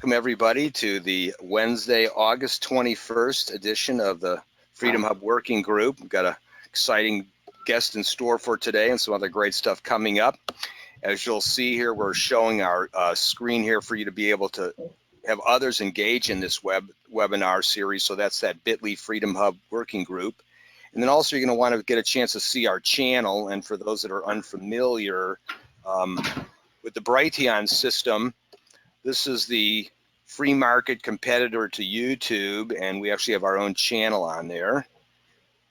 welcome everybody to the Wednesday, August 21st edition of the Freedom Hub Working Group. We've got an exciting guest in store for today and some other great stuff coming up. As you'll see here, we're showing our screen here for you to be able to have others engage in this webinar series. So that's that bit.ly Freedom Hub Working Group. And then also you're going to want to get a chance to see our channel. And for those that are unfamiliar with the Brighteon system, this is the free market competitor to YouTube, and we actually have our own channel on there.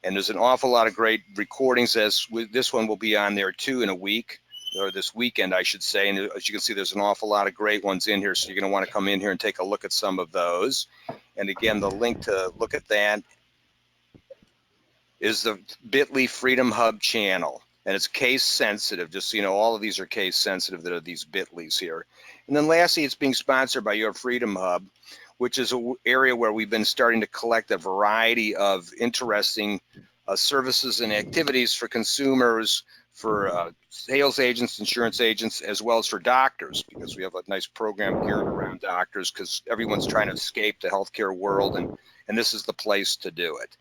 And there's an awful lot of great recordings, as this one will be on there too in a week, or this weekend, I should say. And as you can see, there's an awful lot of great ones in here, so you're going to want to come in here and take a look at some of those. And again, the link to look at that is the bit.ly Freedom Hub channel. And it's case sensitive, just so you know, all of these are case sensitive, that are these bit.lys here. And then lastly, it's being sponsored by your Freedom Hub, which is an area where we've been starting to collect a variety of interesting services and activities for consumers, for sales agents, insurance agents, as well as for doctors, because we have a nice program geared around doctors, because everyone's trying to escape the healthcare world, and this is the place to do it.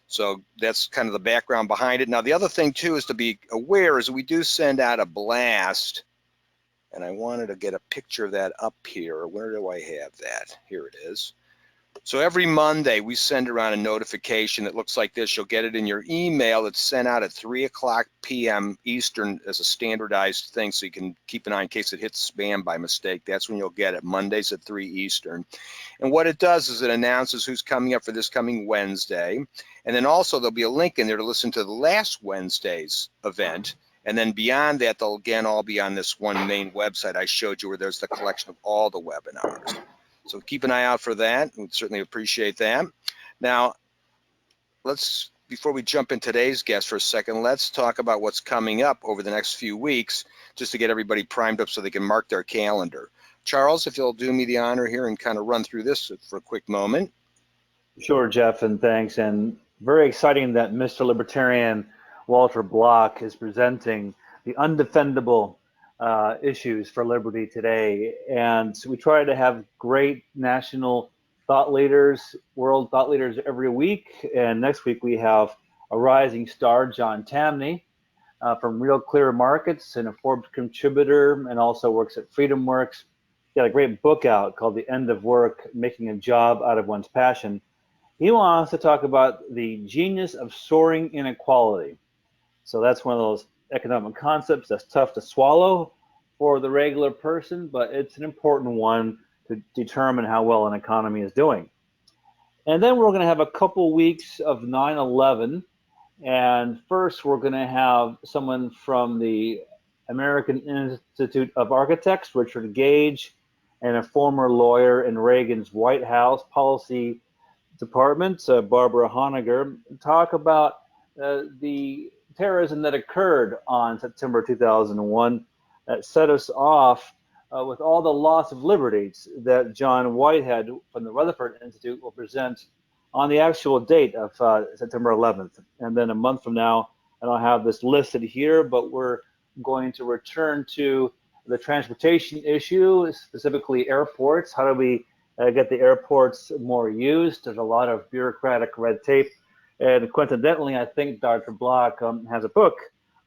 So that's kind of the background behind it. Now, the other thing too is to be aware is we do send out a blast, and I wanted to get a picture of that up here. Where do I have that? Here it is. So every Monday we send around a notification that looks like this. You'll get it in your email. It's sent out at 3:00 p.m. Eastern as a standardized thing, so you can keep an eye in case it hits spam by mistake. That's when you'll get it, Mondays at 3 Eastern. And what it does is it announces who's coming up for this coming Wednesday. And then also there'll be a link in there to listen to the last Wednesday's event. And then beyond that, they'll again all be on this one main website I showed you, where there's the collection of all the webinars. So keep an eye out for that. We'd certainly appreciate that. Now, before we jump in today's guest for a second, let's talk about what's coming up over the next few weeks, just to get everybody primed up so they can mark their calendar. Charles, if you'll do me the honor here and kind of run through this for a quick moment. Sure, Jeff, and thanks. And very exciting that Mr. Libertarian Walter Block is presenting the Undefendable issues for liberty today. And we try to have great national thought leaders, world thought leaders every week. And next week we have a rising star, John Tamney, from Real Clear Markets, and a Forbes contributor, and also works at FreedomWorks. He's got a great book out called The End of Work, Making a Job Out of One's Passion. He wants to talk about the genius of soaring inequality. So that's one of those economic concepts that's tough to swallow for the regular person, but it's an important one to determine how well an economy is doing. And then we're going to have a couple weeks of 9/11. And first, we're going to have someone from the American Institute of Architects, Richard Gage, and a former lawyer in Reagan's White House Policy Department, Barbara Honegger, talk about the terrorism that occurred on September 2001 that set us off with all the loss of liberties that John Whitehead from the Rutherford Institute will present on the actual date of September 11th. And then a month from now, I don't have this listed here, but we're going to return to the transportation issue, specifically airports. How do we get the airports more used? There's a lot of bureaucratic red tape. And coincidentally, I think Dr. Block has a book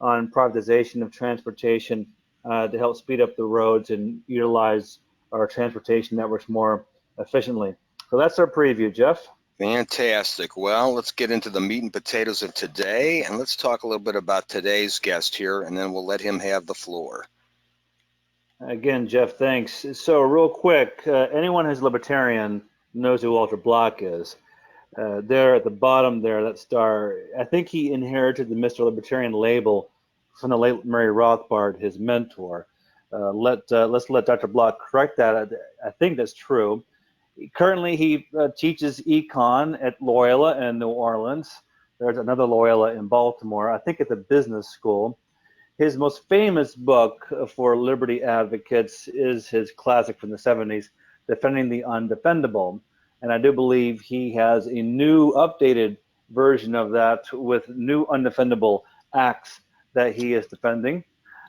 on privatization of transportation to help speed up the roads and utilize our transportation networks more efficiently. So that's our preview, Jeff. Fantastic. Well, let's get into the meat and potatoes of today, and let's talk a little bit about today's guest here, and then we'll let him have the floor. Again, Jeff, thanks. So real quick, anyone who's libertarian knows who Walter Block is. There at the bottom there, that star, I think he inherited the Mr. Libertarian label from the late Murray Rothbard, his mentor. Let's let Dr. Block correct that. I think that's true. Currently, he teaches econ at Loyola in New Orleans. There's another Loyola in Baltimore, I think at the business school. His most famous book for liberty advocates is his classic from the 70s, Defending the Undefendable. And I do believe he has a new updated version of that with new undefendable acts that he is defending.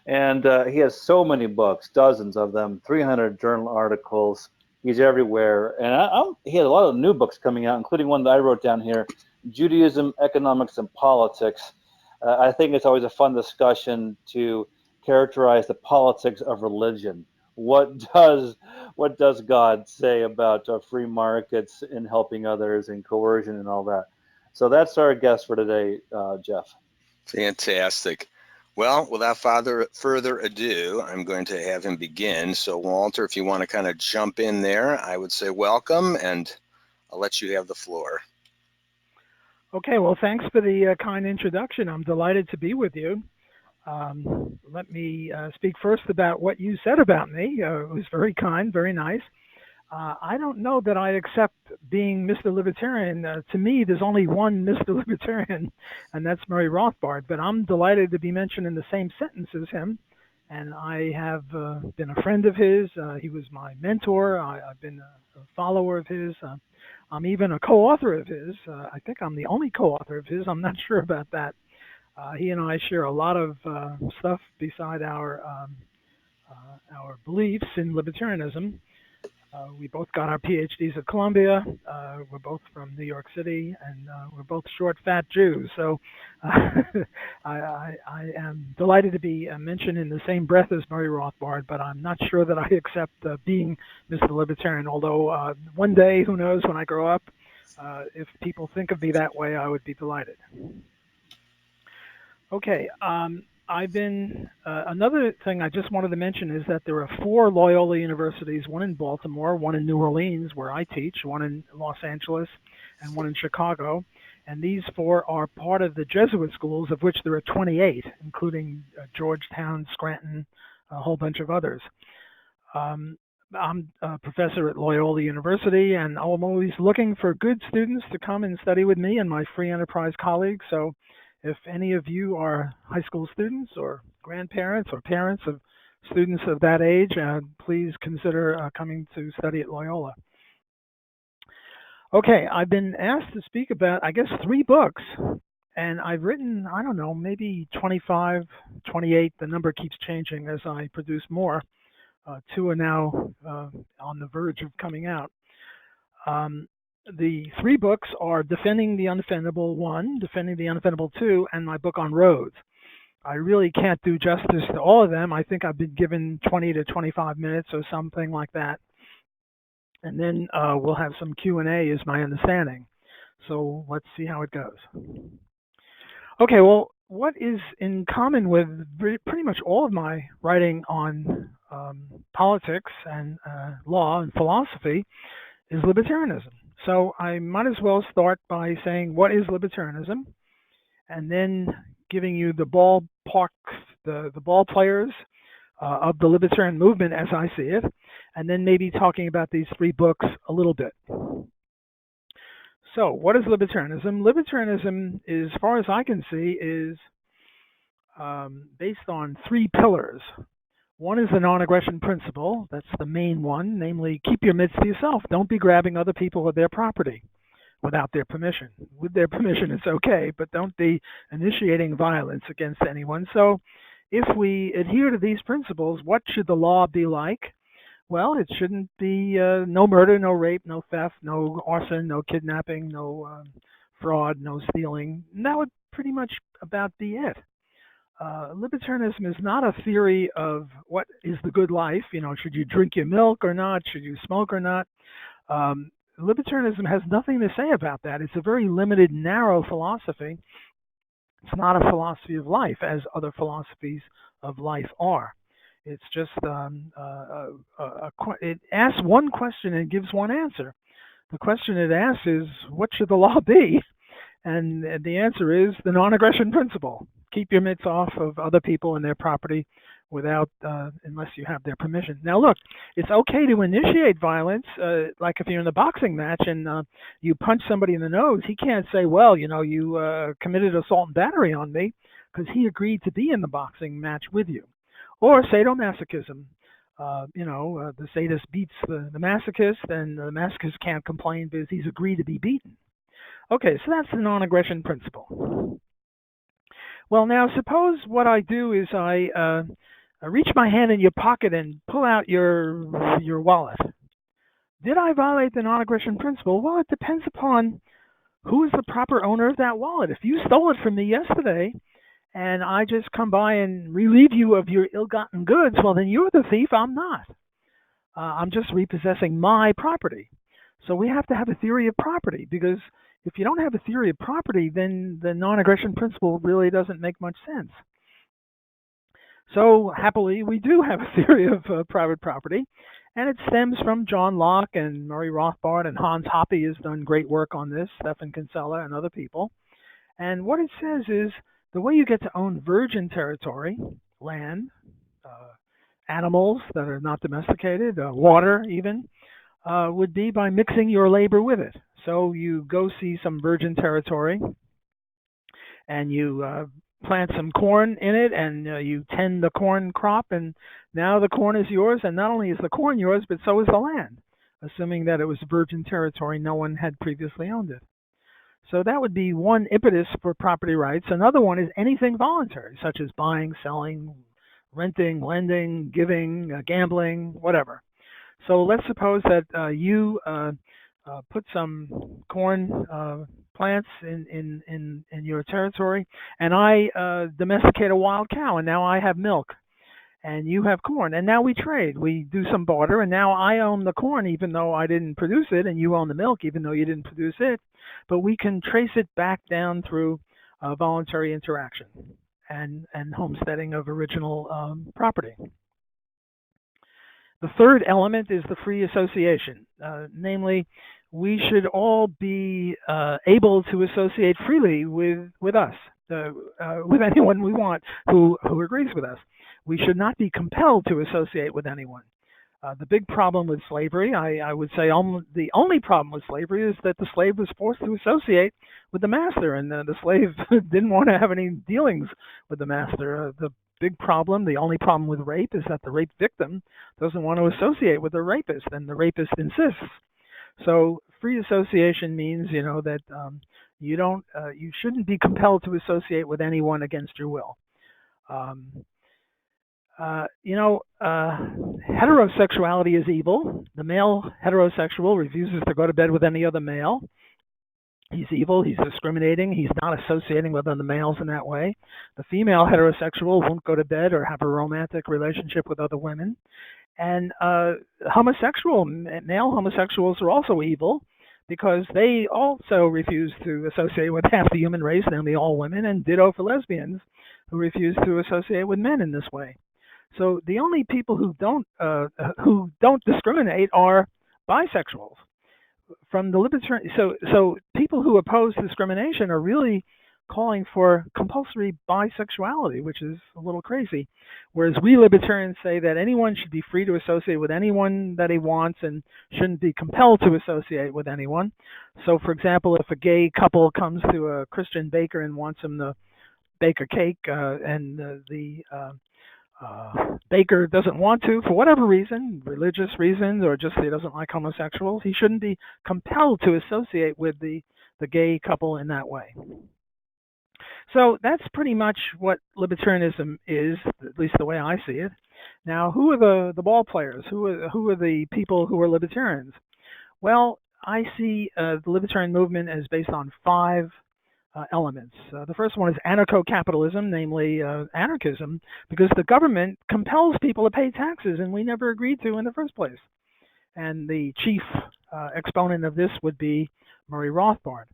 And he has so many books, dozens of them, 300 journal articles, He's everywhere, and he has a lot of new books coming out, including one that I wrote down here, Judaism, Economics, and Politics. I think it's always a fun discussion to characterize the politics of religion. What does what does God say about free markets and helping others and coercion and all that? So that's our guest for today, Jeff. Fantastic. Well, without further ado, I'm going to have him begin. So, Walter, if you want to kind of jump in there, I would say welcome, and I'll let you have the floor. Okay, well, thanks for the kind introduction. I'm delighted to be with you. Let me speak first about what you said about me. It was very kind, very nice. I don't know that I accept being Mr. Libertarian. To me, there's only one Mr. Libertarian, and that's Murray Rothbard. But I'm delighted to be mentioned in the same sentence as him. And I have been a friend of his. He was my mentor. I've been a follower of his. I'm even a co-author of his. I think I'm the only co-author of his. I'm not sure about that. He and I share a lot of stuff beside our beliefs in libertarianism. We both got our PhDs at Columbia. We're both from New York City, and we're both short, fat Jews. So I am delighted to be mentioned in the same breath as Murray Rothbard, but I'm not sure that I accept being Mr. Libertarian, although one day, who knows, when I grow up, if people think of me that way, I would be delighted. Okay. I've been, another thing I just wanted to mention is that there are 4 Loyola universities, one in Baltimore, one in New Orleans, where I teach, one in Los Angeles, and one in Chicago. And these 4 are part of the Jesuit schools, of which there are 28, including Georgetown, Scranton, a whole bunch of others. I'm a professor at Loyola University, and I'm always looking for good students to come and study with me and my free enterprise colleagues. So if any of you are high school students or grandparents or parents of students of that age, please consider coming to study at Loyola. Okay, I've been asked to speak about, I guess, 3 books, and I've written, I don't know, maybe 25, 28. The number keeps changing as I produce more. 2 are now on the verge of coming out. The 3 books are Defending the Undefendable 1, Defending the Undefendable 2, and my book on roads. I really can't do justice to all of them. I think I've been given 20 to 25 minutes or something like that. And then we'll have some Q&A is my understanding. So let's see how it goes. Okay, well, what is in common with pretty much all of my writing on politics and law and philosophy is libertarianism. So I might as well start by saying what is libertarianism, and then giving you the ballpark, the ball players of the libertarian movement as I see it, and then maybe talking about these 3 books a little bit. So what is libertarianism? Libertarianism, as far as I can see, is based on 3 pillars. One is the non-aggression principle. That's the main one, namely, keep your mitts to yourself. Don't be grabbing other people with their property without their permission. With their permission, it's okay, but don't be initiating violence against anyone. So if we adhere to these principles, what should the law be like? Well, it shouldn't be no murder, no rape, no theft, no arson, no kidnapping, no fraud, no stealing. And that would pretty much about be it. Libertarianism is not a theory of what is the good life. You know, should you drink your milk or not? Should you smoke or not? Libertarianism has nothing to say about that. It's a very limited, narrow philosophy. It's not a philosophy of life, as other philosophies of life are. It's just it asks one question and gives one answer. The question it asks is, what should the law be? And the answer is the non-aggression principle. Keep your mitts off of other people and their property without, unless you have their permission. Now, look, it's okay to initiate violence, like if you're in a boxing match and you punch somebody in the nose, he can't say, well, you know, you committed assault and battery on me, because he agreed to be in the boxing match with you. Or sadomasochism. The sadist beats the masochist, and the masochist can't complain because he's agreed to be beaten. Okay, so that's the non-aggression principle. Well, now suppose what I do is I reach my hand in your pocket and pull out your wallet. Did I violate the non-aggression principle? Well, it depends upon who is the proper owner of that wallet. If you stole it from me yesterday and I just come by and relieve you of your ill-gotten goods, well, then you're the thief, I'm not. I'm just repossessing my property. So we have to have a theory of property, because if you don't have a theory of property, then the non-aggression principle really doesn't make much sense. So happily, we do have a theory of private property, and it stems from John Locke and Murray Rothbard, and Hans Hoppe has done great work on this, Stefan Kinsella and other people. And what it says is the way you get to own virgin territory, land, animals that are not domesticated, water even, would be by mixing your labor with it. So you go see some virgin territory and you plant some corn in it, and you tend the corn crop, and now the corn is yours, and not only is the corn yours, but so is the land, assuming that it was virgin territory, no one had previously owned it. So that would be one impetus for property rights. Another one is anything voluntary, such as buying, selling, renting, lending, giving, gambling, whatever. So let's suppose that you put some corn plants in your territory, and I domesticate a wild cow, and now I have milk, and you have corn, and now we trade. We do some barter, and now I own the corn even though I didn't produce it, and you own the milk even though you didn't produce it, but we can trace it back down through voluntary interaction and homesteading of original property. The third element is the free association, namely, we should all be able to associate freely with us, with anyone we want who agrees with us. We should not be compelled to associate with anyone. The big problem with slavery, I would say the only problem with slavery is that the slave was forced to associate with the master, and the slave didn't want to have any dealings with the master. The big problem, the only problem with rape, is that the rape victim doesn't want to associate with the rapist, and the rapist insists. So free association means, that you shouldn't be compelled to associate with anyone against your will. Heterosexuality is evil. The male heterosexual refuses to go to bed with any other male. He's evil, he's discriminating, he's not associating with other males in that way. The female heterosexual won't go to bed or have a romantic relationship with other women. And male homosexuals are also evil, because they also refuse to associate with half the human race, namely all women, and ditto for lesbians, who refuse to associate with men in this way. So the only people who don't discriminate are bisexuals. From the libertarian, so people who oppose discrimination are really calling for compulsory bisexuality, which is a little crazy. Whereas we libertarians say that anyone should be free to associate with anyone that he wants and shouldn't be compelled to associate with anyone. So, for example, if a gay couple comes to a Christian baker and wants him to bake a cake, and the baker doesn't want to, for whatever reason, religious reasons, or just he doesn't like homosexuals, he shouldn't be compelled to associate with the gay couple in that way. So that's pretty much what libertarianism is, at least the way I see it. Now, who are the ball players? Who are the people who are libertarians? Well, I see the libertarian movement as based on 5 elements. The first one is anarcho-capitalism, namely anarchism, because the government compels people to pay taxes, and we never agreed to in the first place. And the chief exponent of this would be Murray Rothbard.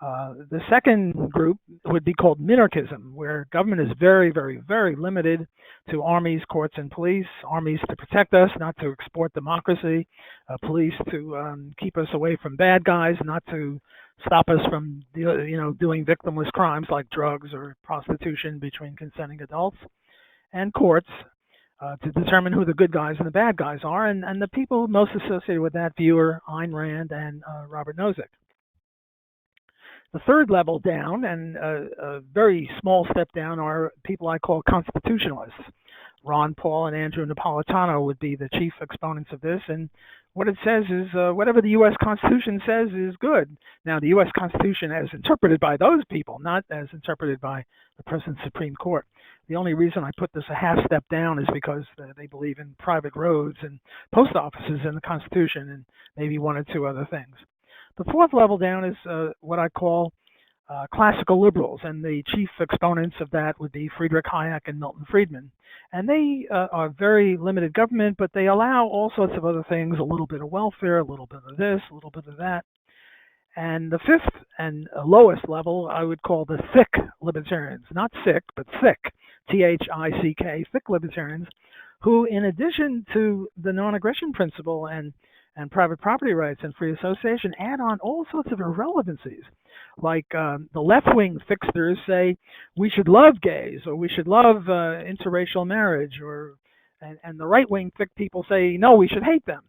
The second group would be called minarchism, where government is very, very, very limited to armies, courts, and police. Armies to protect us, not to export democracy. Police to keep us away from bad guys, not to stop us from doing victimless crimes like drugs or prostitution between consenting adults. And courts to determine who the good guys and the bad guys are. And the people most associated with that view are Ayn Rand and Robert Nozick. The third level down, and a very small step down, are people I call constitutionalists. Ron Paul and Andrew Napolitano would be the chief exponents of this, and what it says is whatever the U.S. Constitution says is good. Now, the U.S. Constitution as interpreted by those people, not as interpreted by the present Supreme Court. The only reason I put this a half step down is because they believe in private roads and post offices in the Constitution and maybe one or two other things. The fourth level down is what I call classical liberals, and the chief exponents of that would be Friedrich Hayek and Milton Friedman. And they are very limited government, but they allow all sorts of other things, a little bit of welfare, a little bit of this, a little bit of that. And the fifth and lowest level I would call the thick libertarians, not sick, but thick, Thick, thick libertarians, who in addition to the non-aggression principle and private property rights and free association add on all sorts of irrelevancies. Like the left-wing fixers say we should love gays or we should love interracial marriage, and the right-wing thick people say no, we should hate them.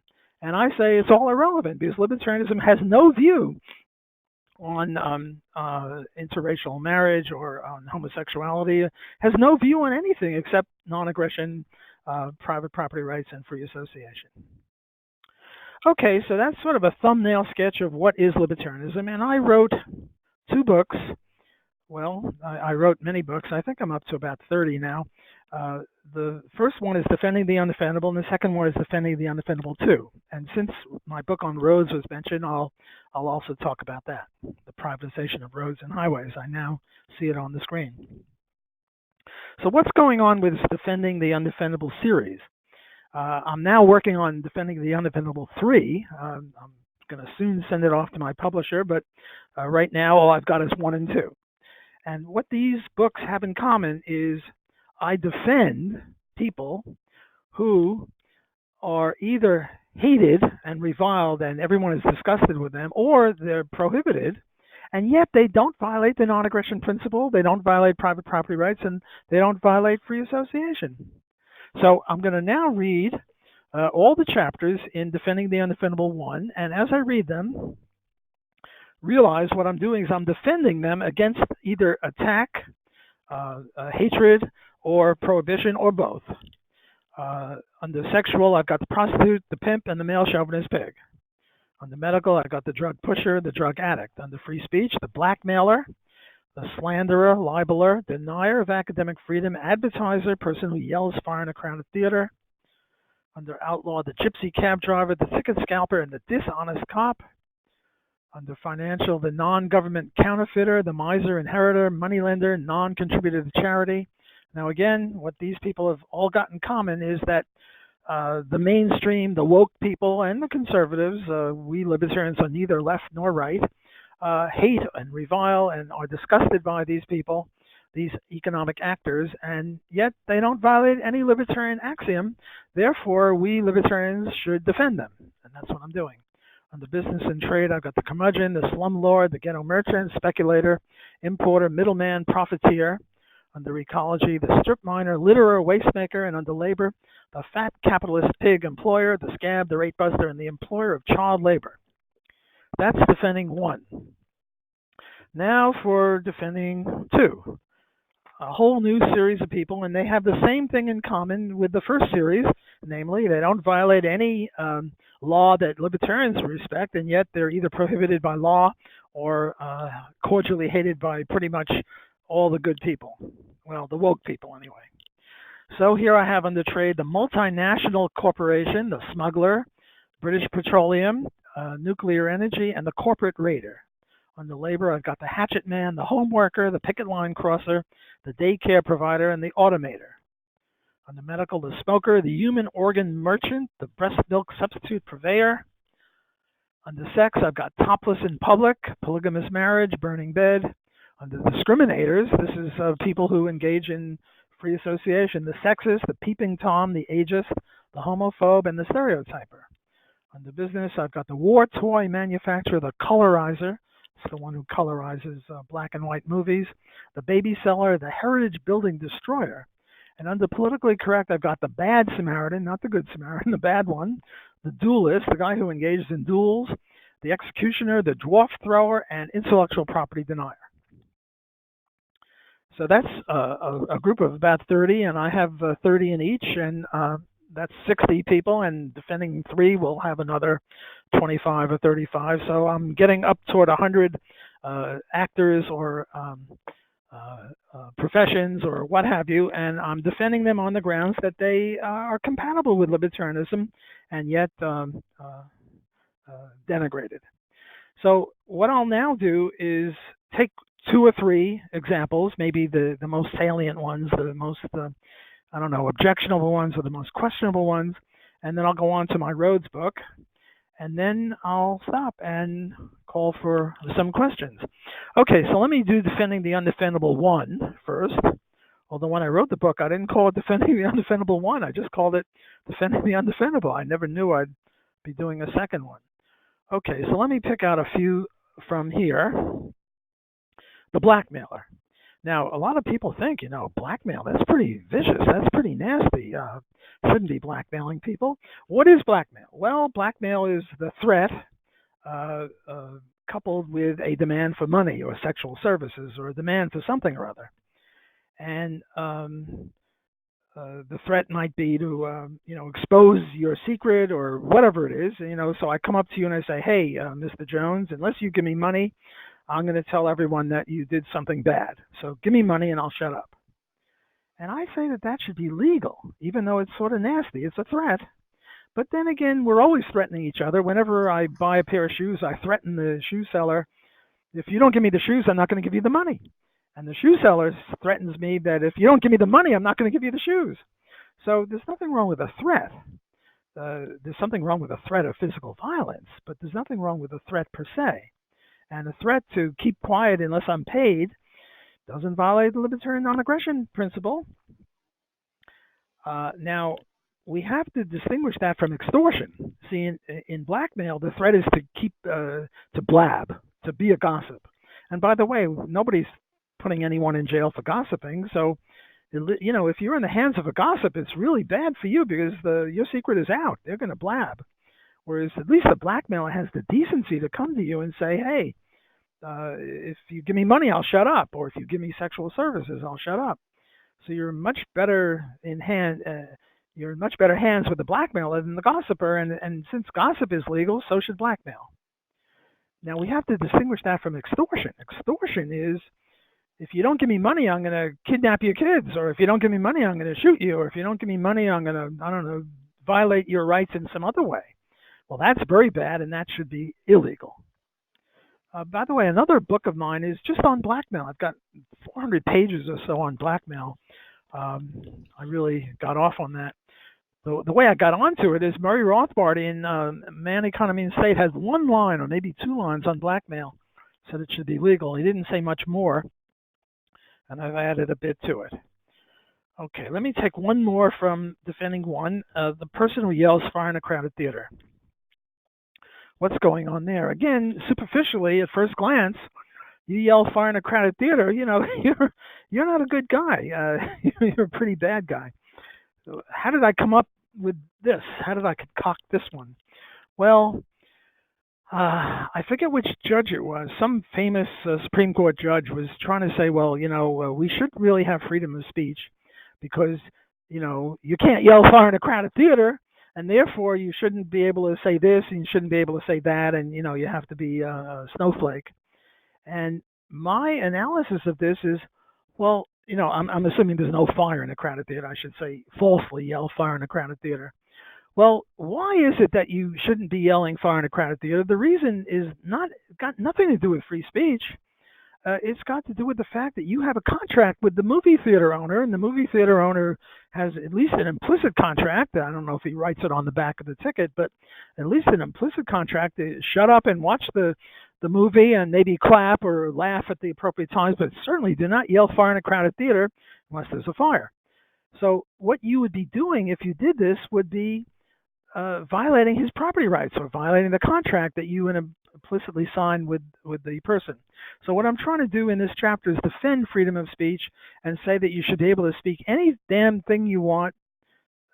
And I say it's all irrelevant because libertarianism has no view on interracial marriage or on homosexuality, has no view on anything except non-aggression, private property rights, and free association. Okay, so that's sort of a thumbnail sketch of what is libertarianism, and I wrote 2 books. Well, I wrote many books. I think I'm up to about 30 now. The first one is Defending the Undefendable, and the second one is Defending the Undefendable 2. And since my book on roads was mentioned, I'll also talk about that, the privatization of roads and highways. I now see it on the screen. So what's going on with Defending the Undefendable series? I'm now working on Defending the Undefendable 3. I'm going to soon send it off to my publisher, but right now all I've got is 1 and 2. And what these books have in common is I defend people who are either hated and reviled and everyone is disgusted with them, or they're prohibited, and yet they don't violate the non-aggression principle, they don't violate private property rights, and they don't violate free association. So I'm going to now read all the chapters in Defending the Undefendable 1, and as I read them, realize what I'm doing is I'm defending them against either attack, hatred, or prohibition, or both. Under sexual, I've got the prostitute, the pimp, and the male chauvinist pig. Under medical, I've got the drug pusher, the drug addict. Under free speech, the blackmailer, the slanderer, libeler, denier of academic freedom, advertiser, person who yells fire in a crowded theater. Under outlaw, the gypsy cab driver, the ticket scalper, and the dishonest cop. Under financial, the non-government counterfeiter, the miser, inheritor, moneylender, non-contributor to charity. Now again, what these people have all got in common is that the mainstream, the woke people, and the conservatives, we libertarians are neither left nor right, hate and revile and are disgusted by these people, these economic actors, and yet they don't violate any libertarian axiom. Therefore, we libertarians should defend them, and that's what I'm doing. Under business and trade, I've got the curmudgeon, the slumlord, the ghetto merchant, speculator, importer, middleman, profiteer. Under ecology, the strip miner, litterer, wastemaker, and under labor, the fat capitalist pig employer, the scab, the rate buster, and the employer of child labor. That's Defending 1. Now for Defending 2. A whole new series of people, and they have the same thing in common with the first series, namely they don't violate any law that libertarians respect, and yet they're either prohibited by law or cordially hated by pretty much all the good people. Well, the woke people anyway. So here I have under trade the multinational corporation, the smuggler, British Petroleum, nuclear energy, and the corporate raider. Under labor, I've got the hatchet man, the home worker, the picket line crosser, the daycare provider, and the automator. Under medical, the smoker, the human organ merchant, the breast milk substitute purveyor. Under sex, I've got topless in public, polygamous marriage, burning bed. Under discriminators, this is people who engage in free association, the sexist, the peeping Tom, the ageist, the homophobe, and the stereotyper. Under business, I've got the war toy manufacturer, the colorizer. It's the one who colorizes black and white movies. The baby seller, the heritage building destroyer. And under politically correct, I've got the bad Samaritan, not the good Samaritan, the bad one. The duelist, the guy who engages in duels. The executioner, the dwarf thrower, and intellectual property denier. So that's a group of about 30, and I have 30 in each. And that's 60 people, and defending 3 will have another 25 or 35. So I'm getting up toward 100 actors or professions or what have you, and I'm defending them on the grounds that they are compatible with libertarianism and yet denigrated. So what I'll now do is take 2 or 3 examples, maybe the most salient ones, the most, I don't know, objectionable ones or the most questionable ones, and then I'll go on to my Rhodes book, and then I'll stop and call for some questions. Okay, so let me do Defending the Undefendable 1 first. Although when I wrote the book, I didn't call it Defending the Undefendable 1. I just called it Defending the Undefendable. I never knew I'd be doing a second one. Okay, so let me pick out a few from here. The blackmailer. Now, a lot of people think, blackmail, that's pretty vicious. That's pretty nasty. Shouldn't be blackmailing people. What is blackmail? Well, blackmail is the threat coupled with a demand for money or sexual services or a demand for something or other. And the threat might be to, expose your secret or whatever it is. So I come up to you and I say, hey, Mr. Jones, unless you give me money, I'm going to tell everyone that you did something bad. So give me money and I'll shut up. And I say that should be legal, even though it's sort of nasty. It's a threat. But then again, we're always threatening each other. Whenever I buy a pair of shoes, I threaten the shoe seller, if you don't give me the shoes, I'm not going to give you the money. And the shoe seller threatens me that if you don't give me the money, I'm not going to give you the shoes. So there's nothing wrong with a threat. There's something wrong with a threat of physical violence, but there's nothing wrong with a threat per se. And a threat to keep quiet unless I'm paid doesn't violate the libertarian non-aggression principle. Now, we have to distinguish that from extortion. See, in blackmail, the threat is to keep, to blab, to be a gossip. And by the way, nobody's putting anyone in jail for gossiping. So, if you're in the hands of a gossip, it's really bad for you because your secret is out. They're going to blab. Whereas at least the blackmailer has the decency to come to you and say, hey, if you give me money, I'll shut up. Or if you give me sexual services, I'll shut up. So you're much better you're in much better hands with the blackmailer than the gossiper. And since gossip is legal, so should blackmail. Now we have to distinguish that from extortion. Extortion is, if you don't give me money, I'm going to kidnap your kids. Or if you don't give me money, I'm going to shoot you. Or if you don't give me money, I'm going to, violate your rights in some other way. Well, that's very bad, and that should be illegal. By the way, another book of mine is just on blackmail. I've got 400 pages or so on blackmail. I really got off on that. The way I got onto it is Murray Rothbard in Man, Economy, and State has 1 line or maybe 2 lines on blackmail, said it should be legal. He didn't say much more, and I've added a bit to it. Okay, let me take one more from Defending 1, the person who yells fire in a crowded theater. What's going on there? Again, superficially, at first glance, you yell fire in a crowded theater, you're not a good guy. You're a pretty bad guy. So how did I come up with this? How did I concoct this one? Well, I forget which judge it was. Some famous Supreme Court judge was trying to say, well, we should really have freedom of speech because, you can't yell fire in a crowded theater. And therefore, you shouldn't be able to say this, and you shouldn't be able to say that, and you have to be a snowflake. And my analysis of this is, well, I'm assuming there's no fire in a crowded theater. I should say falsely yell fire in a crowded theater. Well, why is it that you shouldn't be yelling fire in a crowded theater? The reason is got nothing to do with free speech. It's got to do with the fact that you have a contract with the movie theater owner, and the movie theater owner has at least an implicit contract. I don't know if he writes it on the back of the ticket, but at least an implicit contract to shut up and watch the movie and maybe clap or laugh at the appropriate times, but certainly do not yell fire in a crowded theater unless there's a fire. So what you would be doing if you did this would be violating his property rights or violating the contract that you implicitly signed with the person. So what I'm trying to do in this chapter is defend freedom of speech and say that you should be able to speak any damn thing you want,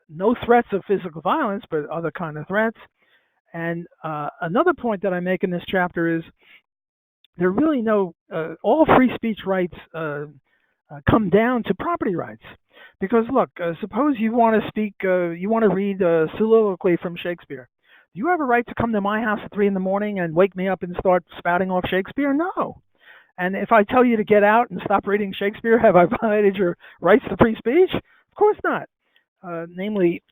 no threats of physical violence, but other kind of threats. And another point that I make in this chapter is there are really all free speech rights come down to property rights. Because look, suppose you want to speak, you want to read a soliloquy from Shakespeare. Do you have a right to come to my house at 3 in the morning and wake me up and start spouting off Shakespeare? No. And if I tell you to get out and stop reading Shakespeare, have I violated your rights to free speech? Of course not. Namely,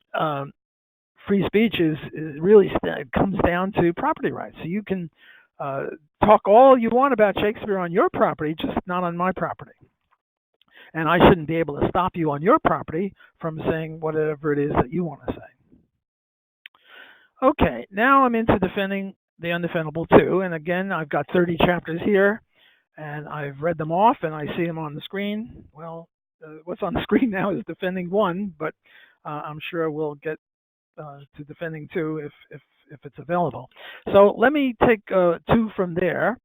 free speech is really comes down to property rights. So you can talk all you want about Shakespeare on your property, just not on my property. And I shouldn't be able to stop you on your property from saying whatever it is that you want to say. Okay, now I'm into defending the undefendable too. And again, I've got 30 chapters here, and I've read them off, and I see them on the screen. Well, what's on the screen now is defending 1, but I'm sure we'll get to defending 2 if it's available. So let me take 2 from there.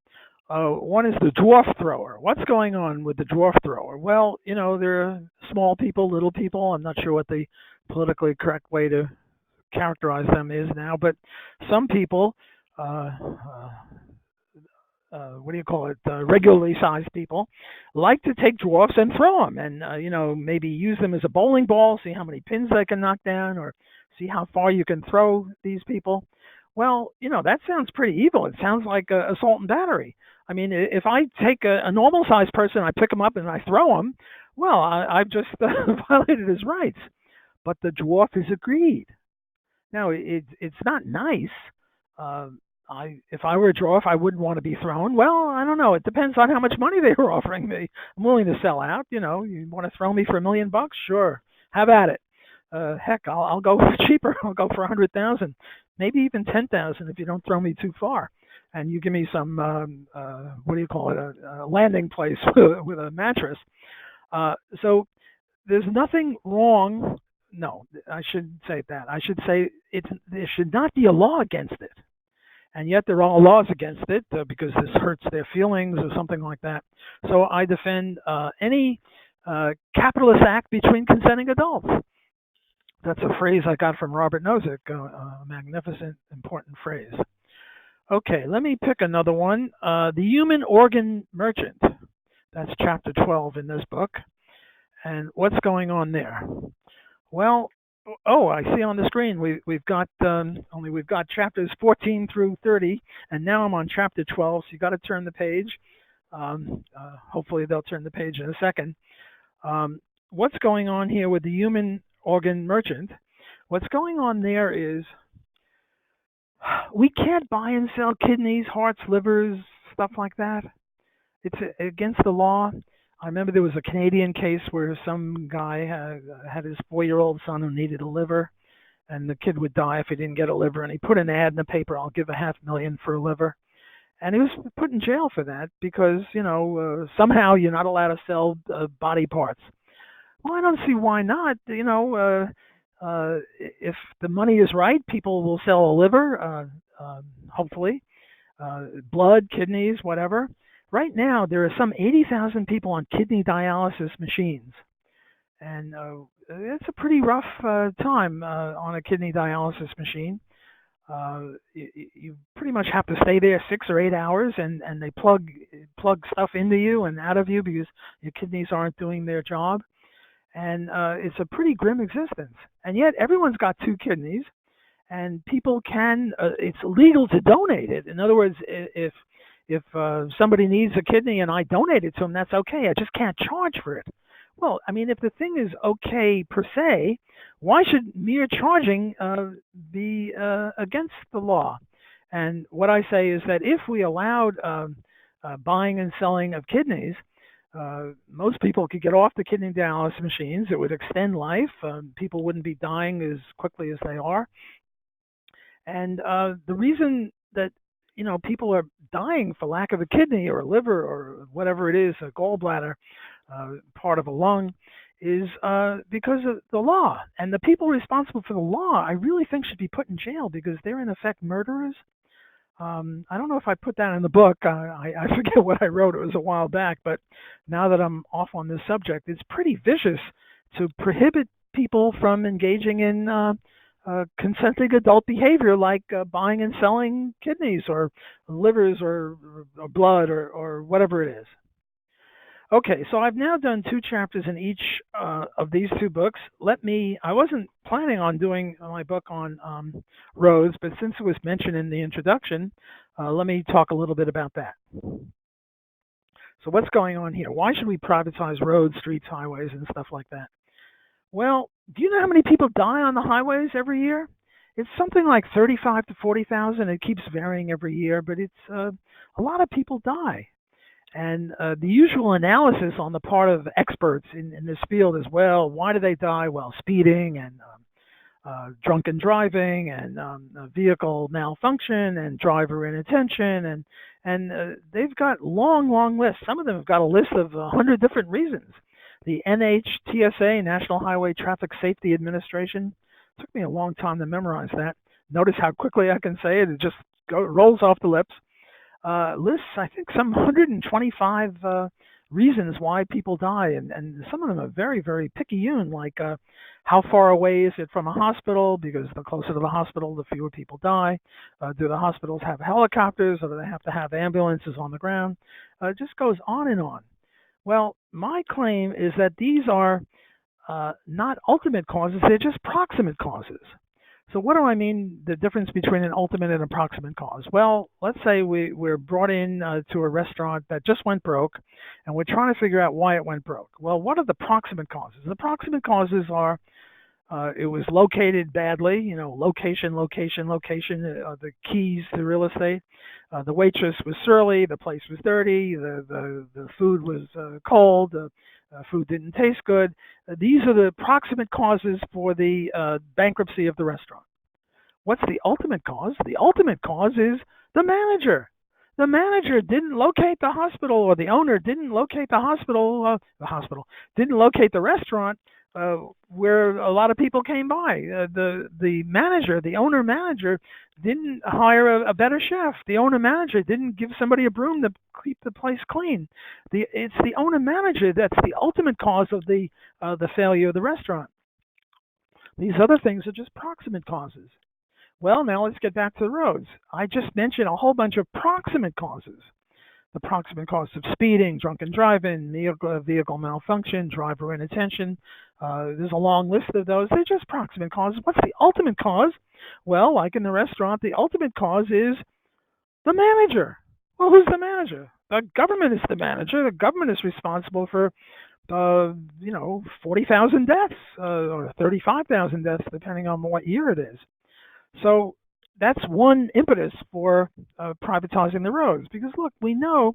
One is the dwarf thrower. What's going on with the dwarf thrower? Well, you know, they're small people, little people. I'm not sure what the politically correct way to characterize them is now, but some people, what do you call it, regularly sized people, like to take dwarfs and throw them and, you know, maybe use them as a bowling ball, see how many pins they can knock down, or see how far you can throw these people. Well, you know, that sounds pretty evil. It sounds like assault and battery. I mean, if I take a normal sized person, I pick him up and I throw him, well, I've just violated his rights. But the dwarf is agreed. Now, it's not nice. If I were a dwarf, I wouldn't want to be thrown. Well, I don't know. It depends on how much money they were offering me. I'm willing to sell out. You know, you want to throw me for $1 million? Sure, have at it. Heck, I'll go cheaper. I'll go for 100,000, maybe even 10,000 if you don't throw me too far, and you give me some what do you call it, a landing place with a mattress. So there's nothing wrong. No, I shouldn't say that. I should say there should not be a law against it. And yet there are laws against it because this hurts their feelings or something like that. So I defend any capitalist act between consenting adults. That's a phrase I got from Robert Nozick, a magnificent, important phrase. Okay, let me pick another one. The human organ merchant. That's chapter 12 in this book. And what's going on there? Well, oh, I see on the screen we've got chapters 14 through 30, and now I'm on chapter 12. So you got to turn the page. Hopefully they'll turn the page in a second. What's going on here with the human organ merchant? What's going on there is we can't buy and sell kidneys, hearts, livers, stuff like that. It's against the law. I remember there was a Canadian case where some guy had his 4-year-old son who needed a liver, and the kid would die if he didn't get a liver, and he put an ad in the paper, I'll give $500,000 for a liver. And he was put in jail for that because, you know, somehow you're not allowed to sell body parts. Well, I don't see why not. You know, if the money is right, people will sell a liver, hopefully, blood, kidneys, whatever. Right now, there are some 80,000 people on kidney dialysis machines. And it's a pretty rough time on a kidney dialysis machine. You pretty much have to stay there 6 or 8 hours, and they plug stuff into you and out of you because your kidneys aren't doing their job. And it's a pretty grim existence. And yet everyone's got 2 kidneys, and people can, it's legal to donate it. In other words, if somebody needs a kidney and I donate it to them, that's okay. I just can't charge for it. Well, I mean, if the thing is okay per se, why should mere charging be against the law? And what I say is that if we allowed buying and selling of kidneys, most people could get off the kidney dialysis machines. It would extend life. People wouldn't be dying as quickly as they are. And the reason that, you know, people are dying for lack of a kidney or a liver or whatever it is, a gallbladder, part of a lung, is because of the law. And the people responsible for the law, I really think, should be put in jail because they're in effect murderers. I don't know if I put that in the book. I forget what I wrote. It was a while back. But now that I'm off on this subject, it's pretty vicious to prohibit people from engaging in consenting adult behavior like buying and selling kidneys or livers or blood or whatever it is. Okay, so I've now done 2 chapters in each of these 2 books. I wasn't planning on doing my book on roads, but since it was mentioned in the introduction, let me talk a little bit about that. So what's going on here? Why should we privatize roads, streets, highways, and stuff like that? Well, do you know how many people die on the highways every year? It's something like 35 to 40,000. It keeps varying every year, but it's a lot of people die. And the usual analysis on the part of experts in this field is, well, why do they die? Well, speeding and drunken driving and vehicle malfunction and driver inattention, and they've got long lists. Some of them have got a list of 100 different reasons. The NHTSA, National Highway Traffic Safety Administration, took me a long time to memorize that. Notice how quickly I can say it. It just rolls off the lips. Lists, I think, some 125 reasons why people die, and some of them are very, very picayune, like how far away is it from a hospital, because the closer to the hospital, the fewer people die. Do the hospitals have helicopters, or do they have to have ambulances on the ground? It just goes on and on. Well, my claim is that these are not ultimate causes, they're just proximate causes. So what do I mean, the difference between an ultimate and a proximate cause? Well, let's say we're brought in to a restaurant that just went broke, and we're trying to figure out why it went broke. Well, what are the proximate causes? The proximate causes are it was located badly, location, the keys to real estate. The waitress was surly, the place was dirty, the food was cold, the food didn't taste good. These are the proximate causes for the bankruptcy of the restaurant. What's the ultimate cause? The ultimate cause is the manager. The manager didn't locate the hospital, or the owner didn't locate the didn't locate the restaurant where a lot of people came by. The owner manager didn't hire a better chef. The owner manager didn't give somebody a broom to keep the place clean. It's the owner manager that's the ultimate cause of the failure of the restaurant. These other things are just proximate causes. Well, now let's get back to the roads. I just mentioned a whole bunch of proximate causes. The proximate cause of speeding, drunken driving, vehicle malfunction, driver inattention. There's a long list of those. They're just proximate causes. What's the ultimate cause? Well, like in the restaurant, the ultimate cause is the manager. Well, who's the manager? The government is the manager. The government is responsible for 40,000 deaths or 35,000 deaths, depending on what year it is. So that's one impetus for privatizing the roads. Because look, we know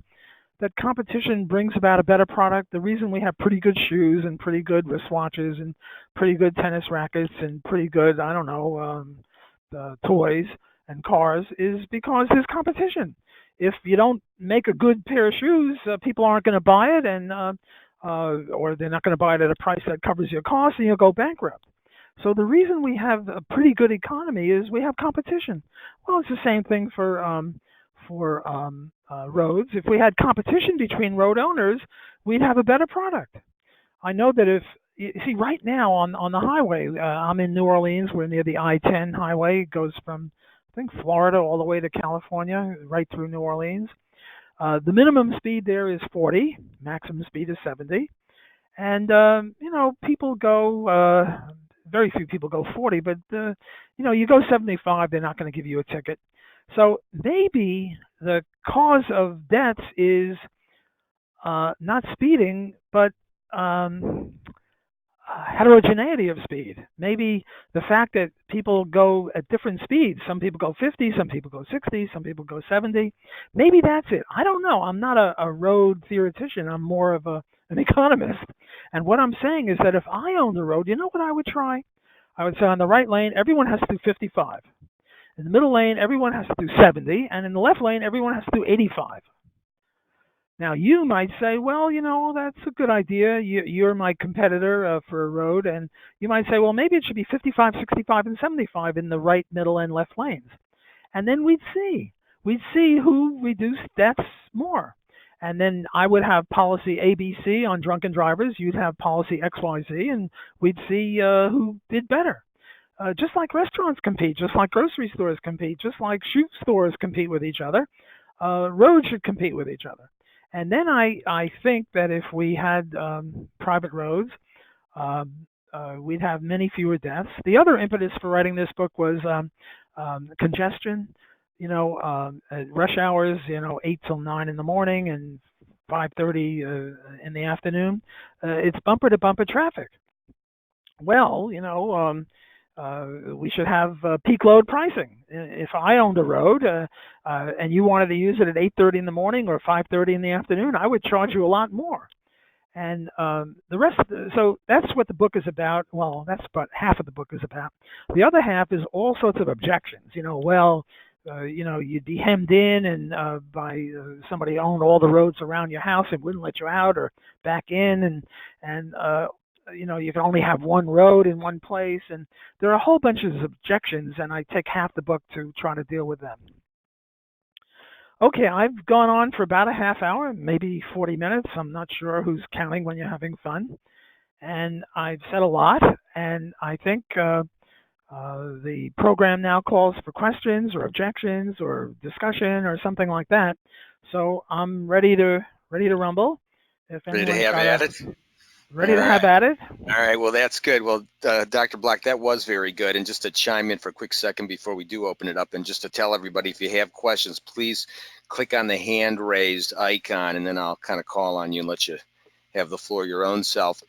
that competition brings about a better product. The reason we have pretty good shoes and pretty good wristwatches and pretty good tennis rackets and pretty good, toys and cars is because there's competition. If you don't make a good pair of shoes, people aren't going to buy it, and or they're not going to buy it at a price that covers your costs, and you'll go bankrupt. So the reason we have a pretty good economy is we have competition. Well, it's the same thing for roads. If we had competition between road owners, we'd have a better product. I know that if you see right now on the highway, I'm in New Orleans. We're near the I-10 highway. It goes from, I think, Florida all the way to California, right through New Orleans. The minimum speed there is 40. Maximum speed is 70. And people go. Very few people go 40, but you go 75, they're not going to give you a ticket. So maybe the cause of deaths is not speeding, but heterogeneity of speed. Maybe the fact that people go at different speeds. Some people go 50, some people go 60, some people go 70. Maybe that's it. I don't know. I'm not a road theoretician. I'm more of an economist. And what I'm saying is that if I owned the road, you know what I would try? I would say on the right lane, everyone has to do 55. In the middle lane, everyone has to do 70. And in the left lane, everyone has to do 85. Now, you might say, well, that's a good idea. You're my competitor for a road. And you might say, well, maybe it should be 55, 65, and 75 in the right, middle, and left lanes. And then we'd see. We'd see who reduced deaths more. And then I would have policy ABC on drunken drivers. You'd have policy XYZ, and we'd see who did better. Just like restaurants compete, just like grocery stores compete, just like shoe stores compete with each other, roads should compete with each other. And then I think that if we had private roads, we'd have many fewer deaths. The other impetus for writing this book was congestion. At rush hours, 8 till 9 in the morning and 5:30 in the afternoon. It's bumper to bumper traffic. Well, we should have peak load pricing. If I owned a road and you wanted to use it at 8:30 in the morning or 5:30 in the afternoon, I would charge you a lot more. And the rest, so that's what the book is about. Well, that's about half of the book is about. The other half is all sorts of objections. You'd be hemmed in and by somebody owned all the roads around your house and wouldn't let you out or back in, and you can only have one road in one place, and there are a whole bunch of objections, and I take half the book to try to deal with them. Okay, I've gone on for about a half hour, maybe 40 minutes. I'm not sure who's counting when you're having fun. And I've said a lot, and I think the program now calls for questions or objections or discussion or something like that. So I'm ready to rumble. If Ready to anyone's have got at it? ready All to have at it. All right, well, that's good. Well, Dr. Block, that was very good. And just to chime in for a quick second before we do open it up, and just to tell everybody, if you have questions, please click on the hand raised icon, and then I'll kind of call on you and let you have the floor your own self.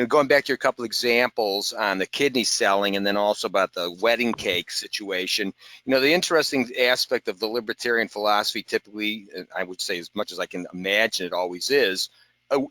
Going back to your couple examples on the kidney selling and then also about the wedding cake situation, the interesting aspect of the libertarian philosophy typically, I would say as much as I can imagine it always is,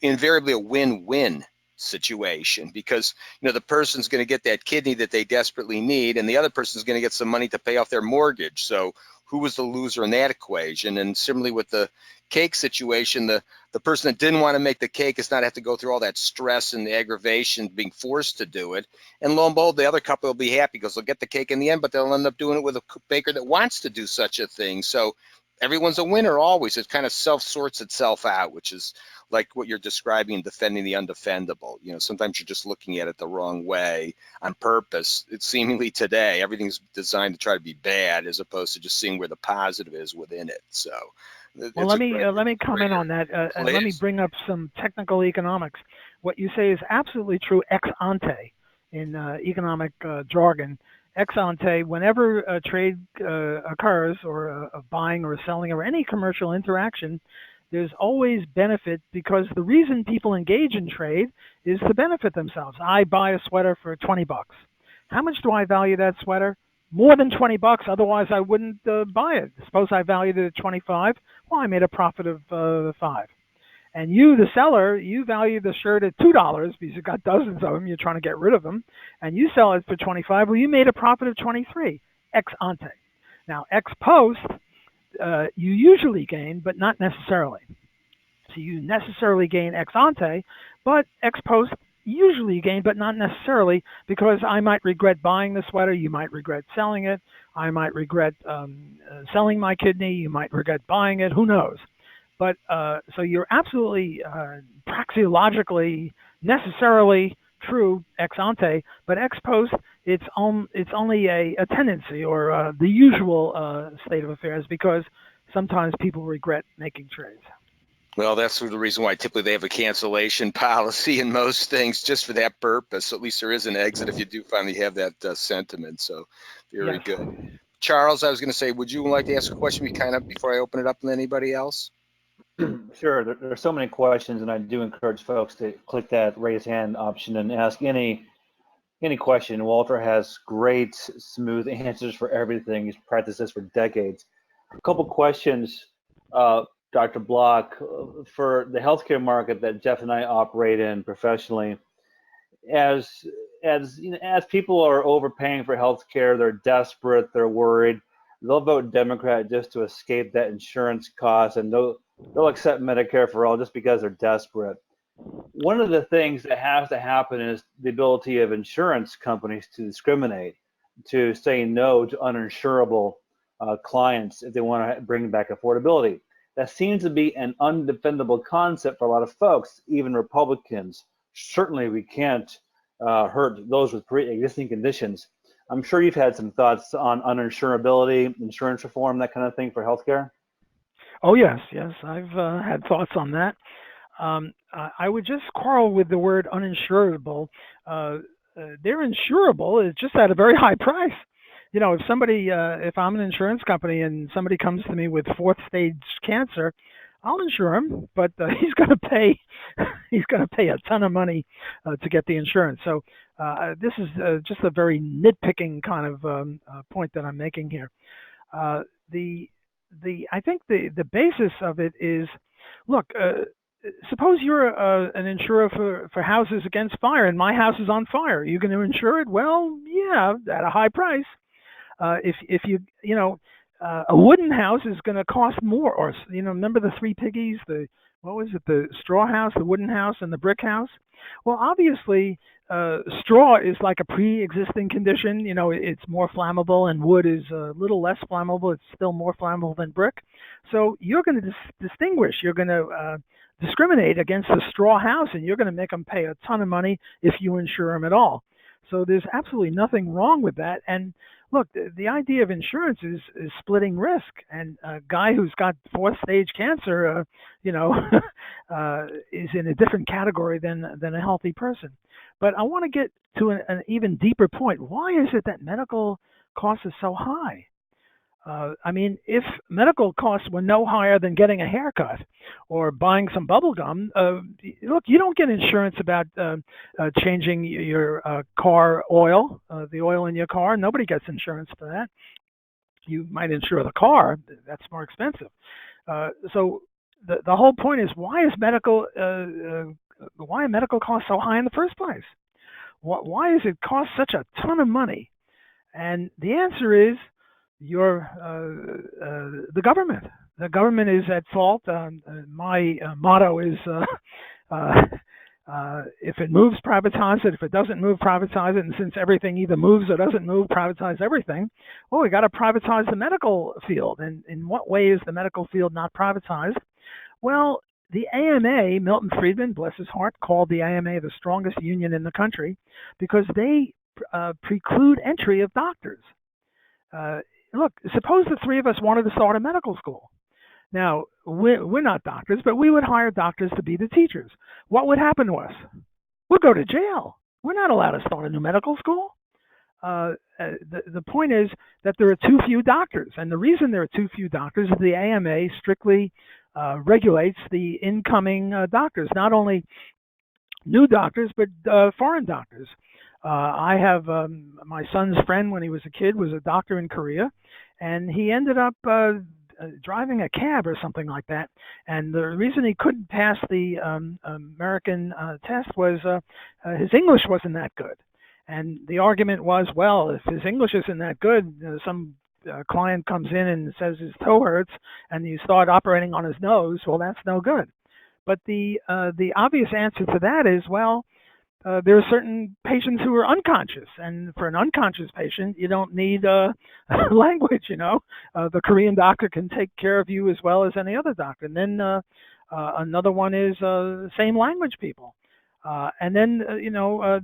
invariably a win-win situation, because the person's going to get that kidney that they desperately need, and the other person's going to get some money to pay off their mortgage. So who was the loser in that equation? And similarly with the cake situation, the person that didn't want to make the cake does not have to go through all that stress and the aggravation being forced to do it. And lo and behold, the other couple will be happy because they'll get the cake in the end, but they'll end up doing it with a baker that wants to do such a thing. So everyone's a winner always. It kind of self-sorts itself out, which is like what you're describing in defending the undefendable. Sometimes you're just looking at it the wrong way on purpose. It's seemingly today, everything's designed to try to be bad as opposed to just seeing where the positive is within it. So, well, let me comment on that, and let me bring up some technical economics. What you say is absolutely true ex ante in economic jargon. Ex ante, whenever a trade occurs, or a buying or a selling or any commercial interaction, there's always benefit, because the reason people engage in trade is to benefit themselves. I buy a sweater for 20 bucks. How much do I value that sweater? More than 20 bucks, otherwise I wouldn't buy it. Suppose I valued it at 25. Well, I made a profit of 5. And you, the seller, you value the shirt at $2 because you've got dozens of them, you're trying to get rid of them, and you sell it for 25. Well, you made a profit of 23, ex ante. Now, ex post, you usually gain, but not necessarily. So you necessarily gain ex ante, but ex post usually gain, but not necessarily, because I might regret buying the sweater, you might regret selling it, I might regret selling my kidney, you might regret buying it, who knows. But so you're absolutely praxeologically necessarily true ex ante, but ex post, it's only a tendency, or the usual state of affairs, because sometimes people regret making trades. Well, that's the reason why typically they have a cancellation policy in most things, just for that purpose. So at least there is an exit if you do finally have that sentiment. So very good. Charles, I was going to say, would you like to ask a question before I open it up to anybody else? Sure. There are so many questions, and I do encourage folks to click that raise hand option and ask any question. Walter has great, smooth answers for everything. He's practiced this for decades. A couple questions, Dr. Block, for the healthcare market that Jeff and I operate in professionally. As people are overpaying for healthcare, they're desperate, they're worried. They'll vote Democrat just to escape that insurance cost, and they'll accept Medicare for all just because they're desperate. One of the things that has to happen is the ability of insurance companies to discriminate, to say no to uninsurable clients if they want to bring back affordability. That seems to be an undefendable concept for a lot of folks, even Republicans. Certainly we can't hurt those with pre-existing conditions. I'm sure you've had some thoughts on uninsurability, insurance reform, that kind of thing for healthcare. Oh yes, yes, I've had thoughts on that. I would just quarrel with the word uninsurable. They're insurable, it's just at a very high price. You know, if I'm an insurance company and somebody comes to me with fourth stage cancer, I'll insure him, but he's going to pay, he's going to pay a ton of money to get the insurance. So this is just a very nitpicking kind of point that I'm making here. Uh, the I think the basis of it is, look, suppose you're an insurer for houses against fire, and my house is on fire. Are you going to insure it? Well, yeah, at a high price. If you know, a wooden house is going to cost more, or you know, remember the three piggies? The what was it? The straw house, the wooden house, and the brick house. Well, obviously, straw is like a pre-existing condition. You know, it's more flammable, and wood is a little less flammable. It's still more flammable than brick. So you're going to distinguish. You're going to discriminate against the straw house, and you're going to make them pay a ton of money if you insure them at all. So there's absolutely nothing wrong with that. And look, the idea of insurance is splitting risk. And a guy who's got fourth stage cancer, you know, is in a different category than a healthy person. But I want to get to an even deeper point. Why is it that medical costs are so high? I mean, if medical costs were no higher than getting a haircut or buying some bubble gum, look, you don't get insurance about changing your car oil, the oil in your car. Nobody gets insurance for that. You might insure the car. That's more expensive. So the whole point is, why are medical costs so high in the first place? Why does it cost such a ton of money? And the answer is, the government. The government is at fault. My motto is, if it moves, privatize it. If it doesn't move, privatize it. And since everything either moves or doesn't move, privatize everything. Well, we got to privatize the medical field. And in what way is the medical field not privatized? Well, the AMA, Milton Friedman, bless his heart, called the AMA the strongest union in the country because they preclude entry of doctors. Look, suppose the three of us wanted to start a medical school. Now, we're not doctors, but we would hire doctors to be the teachers. What would happen to us? We'd go to jail. We're not allowed to start a new medical school. The point is that there are too few doctors. And the reason there are too few doctors is the AMA strictly regulates the incoming doctors, not only new doctors, but foreign doctors. I have my son's friend when he was a kid was a doctor in Korea, and he ended up driving a cab or something like that. And the reason he couldn't pass the American test was his English wasn't that good. And the argument was, well, if his English isn't that good, some client comes in and says his toe hurts, and you start operating on his nose, well, that's no good. But the obvious answer to that is, well, there are certain patients who are unconscious, and for an unconscious patient, you don't need language. You know, the Korean doctor can take care of you as well as any other doctor. And then another one is same language people, and then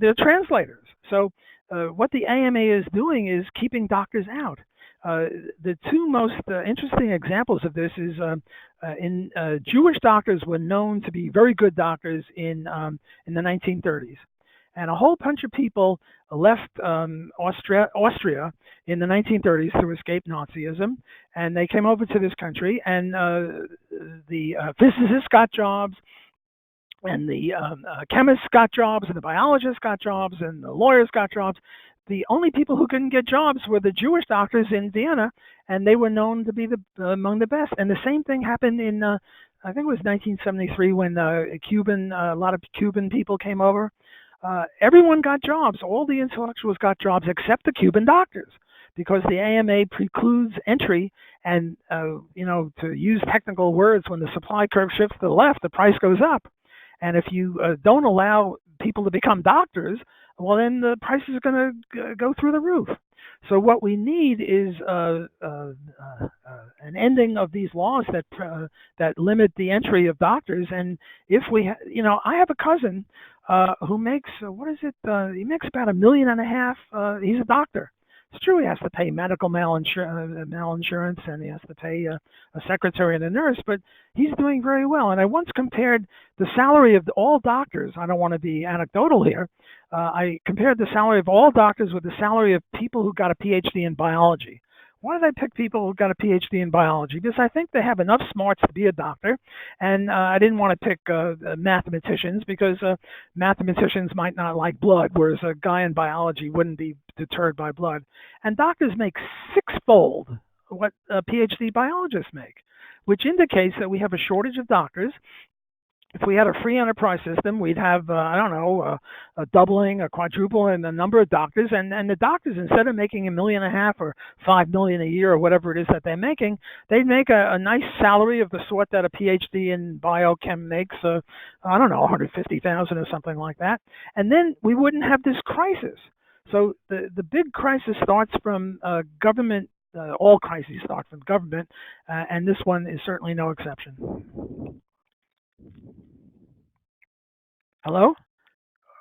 they're translators. So what the AMA is doing is keeping doctors out. The two most interesting examples of this is Jewish doctors were known to be very good doctors in the 1930s. And a whole bunch of people left Austria in the 1930s to escape Nazism, and they came over to this country, and the physicists got jobs, and the chemists got jobs, and the biologists got jobs, and the lawyers got jobs. The only people who couldn't get jobs were the Jewish doctors in Vienna, and they were known to be among the best. And the same thing happened in, I think it was 1973, when a lot of Cuban people came over. Everyone got jobs. All the intellectuals got jobs except the Cuban doctors, because the AMA precludes entry. And, to use technical words, when the supply curve shifts to the left, the price goes up. And if you don't allow people to become doctors, well, then the price is going to go through the roof. So what we need is an ending of these laws that limit the entry of doctors. And if we, I have a cousin who makes he makes about $1.5 million. He's a doctor. It's true he has to pay medical malinsurance, and he has to pay a secretary and a nurse, but he's doing very well. And I once compared the salary of all doctors. I don't want to be anecdotal here. I compared the salary of all doctors with the salary of people who got a PhD in biology. Why did I pick people who got a PhD in biology? Because I think they have enough smarts to be a doctor, and I didn't want to pick mathematicians because mathematicians might not like blood, whereas a guy in biology wouldn't be deterred by blood. And doctors make sixfold what PhD biologists make, which indicates that we have a shortage of doctors. If we had a free enterprise system, we'd have, I don't know, a doubling, a quadrupling in the number of doctors. And the doctors, instead of making $1.5 million or $5 million a year or whatever it is that they're making, they'd make a nice salary of the sort that a PhD in biochem makes, I don't know, $150,000 or something like that. And then we wouldn't have this crisis. So the big crisis starts from government. All crises start from government, and this one is certainly no exception. Hello?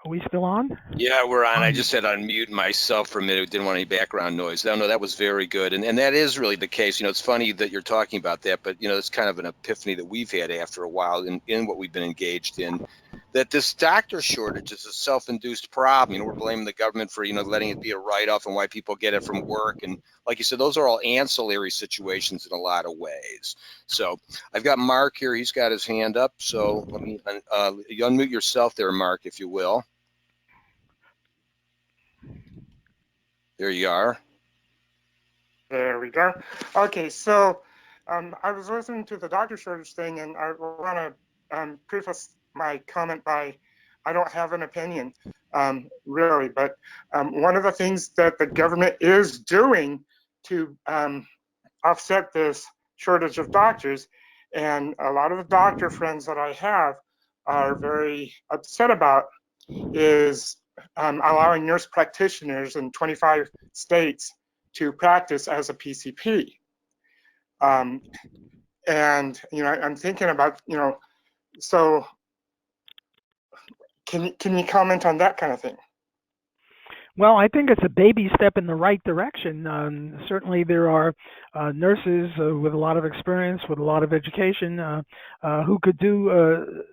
Are we still on? Yeah, we're on. I just had to unmute myself for a minute. Didn't want any background noise. No, that was very good. And that is really the case. It's funny that you're talking about that, but, it's kind of an epiphany that we've had after a while in what we've been engaged in, that this doctor shortage is a self-induced problem. We're blaming the government for, letting it be a write-off and why people get it from work. And like you said, those are all ancillary situations in a lot of ways. So I've got Mark here. He's got his hand up. So let me you unmute yourself there, Mark, if you will. There you are. There we go. Okay, so I was listening to the doctor shortage thing, and I want to preface my comment by I don't have an opinion, really, but one of the things that the government is doing to offset this shortage of doctors, and a lot of the doctor friends that I have are very upset about, is allowing nurse practitioners in 25 states to practice as a PCP. And, I'm thinking about, so can you comment on that kind of thing? Well, I think it's a baby step in the right direction. Certainly there are nurses with a lot of experience, with a lot of education, who could do,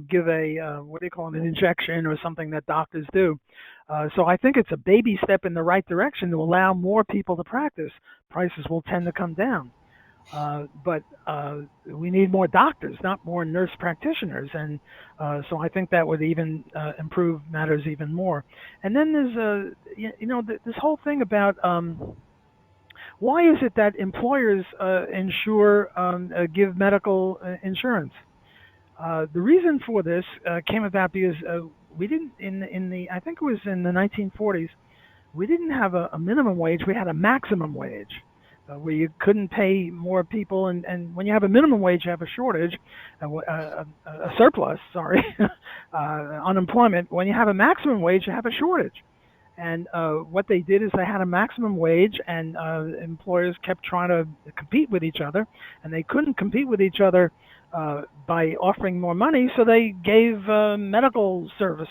give an injection or something that doctors do. So I think it's a baby step in the right direction to allow more people to practice. Prices will tend to come down. But we need more doctors, not more nurse practitioners, and so I think that would even improve matters even more. And then there's this whole thing about why is it that employers give medical insurance? The reason for this came about because we didn't I think it was in the 1940s, we didn't have a minimum wage, we had a maximum wage. Where you couldn't pay more people, and when you have a minimum wage, you have a shortage, a surplus, unemployment. When you have a maximum wage, you have a shortage. And what they did is they had a maximum wage, and employers kept trying to compete with each other, and they couldn't compete with each other by offering more money, so they gave medical service,